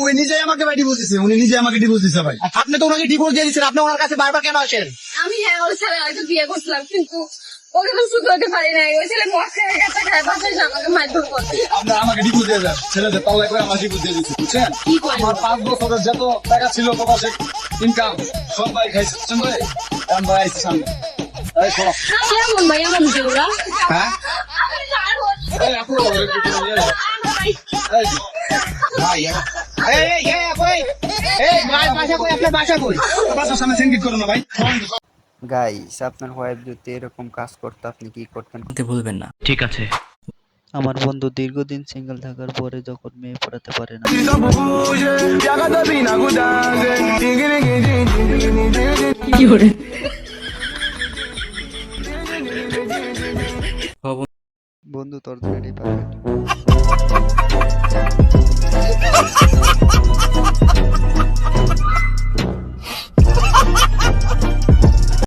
উনি নিজে আমাকে ভাই ডিভোর্স দিচ্ছে, উনি নিজে আমাকে ডিভোর্স দিচ্ছে ভাই। আপনি তো ওনাকে ডিভোর্স দিয়ে দিচ্ছেন, আপনি ওনার কাছে বারবার কেন আসেন? আমি হ্যাঁ ওই ছেলে হয়তো বিয়ে করছিলাম, কিন্তু ওকে তো সুখ হতে পারি নাই। ওই ছেলে মদ খেয়ে গেছে, খায় বাসায় এসে আমাকে মারধর করে। আপনার আমাকে ডিভোর্স দিয়ে দেন, ছেলেদের পাল্লা করে আমার ডিভোর্স দিয়ে দিচ্ছে, বুঝছেন? কি করে? আমার 5 বছরের যত টাকা ছিল প্রবাসে ইনকাম সব ভাই খাইছে, বুঝছেন ভাই? এখন ভাই আইছে সামনে। এই শোনো। কেমন ভাই এমন যে ওরা? হ্যাঁ? এই আপু, ওরে একটু নিয়ে যাও। এই, ভাই, বাসা কই, আপনার বাসা কই? বাসার সামনে সিঙ্গিত করো না ভাই। গাইস, আপনার ওয়াইফ যদি এরকম কাজ করতো আপনি কি করতেন? ভুলবেন না। ঠিক আছে। আমার বন্ধু দীর্ঘদিন সিঙ্গেল থাকার পরে যখন মেয়ে পড়াতে পারে না, কি করে? বন্ধু তোর জন্য পারফেক্ট।